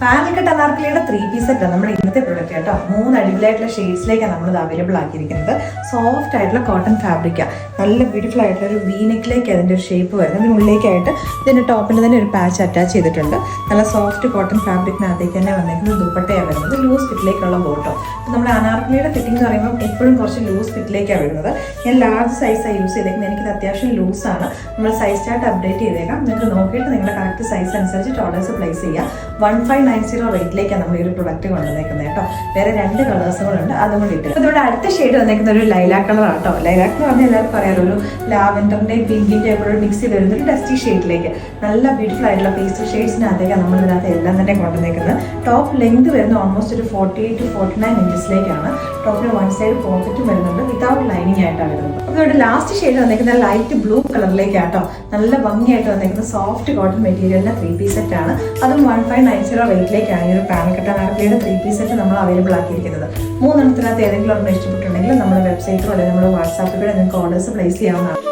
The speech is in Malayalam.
പാനൽ കട്ട് അനാർക്കലിയുടെ 3-piece സെറ്റ് നമ്മുടെ ഇന്നത്തെ പ്രൊഡക്റ്റ് കേട്ടോ. 3 അടിപൊളിയായിട്ടുള്ള ഷെയ്ഡ്സിലേക്കാണ് നമ്മളിത് അവൈലബിൾ ആക്കിയിരിക്കുന്നത്. സോഫ്റ്റ് ആയിട്ടുള്ള കോട്ടൺ ഫാബ്രിക്കാണ്. നല്ല ബ്യൂട്ടിഫുൾ ആയിട്ടുള്ള ഒരു വീനെക്കിലേക്ക് അതിൻ്റെ ഒരു ഷേപ്പ് വരുന്നത്. അതിന് ഉള്ളിലേക്കായിട്ട് ഇതിൻ്റെ ടോപ്പിൽ തന്നെ ഒരു പാച്ച് അറ്റാച്ച് ചെയ്തിട്ടുണ്ട്. നല്ല സോഫ്റ്റ് കോട്ടൺ ഫാബ്രിക്കിനകത്തേക്ക് തന്നെ വന്നിരിക്കുന്നത് ദുപ്പട്ടയാണ് വരുന്നത്. ലൂസ് ഫിറ്റിലേക്കുള്ള ബോട്ടോ. നമ്മുടെ അനാർക്കലിയുടെ ഫിറ്റിംഗ് എന്ന് പറയുമ്പോൾ എപ്പോഴും കുറച്ച് ലൂസ് ഫിറ്റിലേക്കാണ് വരുന്നത്. ഞാൻ ലാർജ് സൈസാണ് യൂസ് ചെയ്തേക്കുന്നത്. എനിക്കിത് അത്യാവശ്യം ലൂസാണ്. നമ്മൾ സൈസ് ചാർട്ട് അപ്ഡേറ്റ് ചെയ്തേക്കാം. നിങ്ങൾക്ക് നോക്കിയിട്ട് നിങ്ങളുടെ കറക്റ്റ് സൈസ് അനുസരിച്ച് ഓർഡേഴ്സ് പ്ലേസ് ചെയ്യുക. 1590 റേറ്റിലേക്കാണ് നമ്മൾ ഈ ഒരു പ്രൊഡക്റ്റ് കൊണ്ടുവന്നേക്കുന്നത് കേട്ടോ. വേറെ 2 കളേഴ്സുകളുണ്ട്, അതും കൂടി ഇട്ട്. അപ്പോൾ ഇവിടെ അടുത്ത ഷെയ്ഡ് വന്നേക്കുന്ന ഒരു ലൈലാക്ക് കളറാണ് കേട്ടോ. ലൈലാക്ക് എന്ന് പറഞ്ഞാൽ എല്ലാവർക്കും പറയാമല്ലോ, ഒരു ലാവൻഡറിൻ്റെയും പിങ്കിൻ്റെയും കൂടെ മിക്സ് ചെയ്ത് വരുന്ന ഒരു ഡസ്റ്റി ഷെയ്ഡിലേക്ക് നല്ല ബ്യൂട്ടിഫുൾ ആയിട്ടുള്ള പേസ്റ്റൽ ഷെയ്ഡ്സിനകത്തേക്കാണ് നമ്മൾ ഇതിനകത്ത് എല്ലാം തന്നെ കൊണ്ടുവന്നേക്കുന്നത്. ടോപ്പ് ലെങ്ത് വരുന്ന ഓൾമോസ്റ്റ് ഒരു 48 to 49 ഇഞ്ചസിലേക്കാണ്. ടോപ്പിന് 1 സൈഡ് പോക്കറ്റും വരുന്നുണ്ട്, വിതൗട്ട് ലൈനിങ് ആയിട്ടാണ് വരുന്നത്. അപ്പോൾ ഇവിടെ ലാസ്റ്റ് ഷെയ്ഡ് വന്നേക്കുന്നത് ലൈറ്റ് ബ്ലൂ കളറിലേക്കാട്ടോ. നല്ല ഭംഗിയായിട്ട് വന്നേക്കുന്നത് സോഫ്റ്റ് കോട്ടൺ മെറ്റീരിയലിൻ്റെ 3-piece സെറ്റ് ആണ്. അതും 1590 റേറ്റിലേക്കാണ് ഈ ഒരു പാനൽ കട്ട് അനാർക്കലിയുടെ 3-piece സെറ്റ് നമ്മൾ അവൈലബിൾ ആക്കിയിരിക്കുന്നത്. 3 എണ്ണത്തിനകത്ത് ഏതെങ്കിലും ഒരെണ്ണം ഇഷ്ടപ്പെട്ടുണ്ടെങ്കിൽ നമ്മുടെ വെബ്സൈറ്റിലോ അല്ലെങ്കിൽ നമ്മുടെ വാട്സാപ്പിലൂടെ നിങ്ങൾക്ക് ഓർഡേഴ്സ് പ്ലേസ് ചെയ്യാവുന്നതാണ്.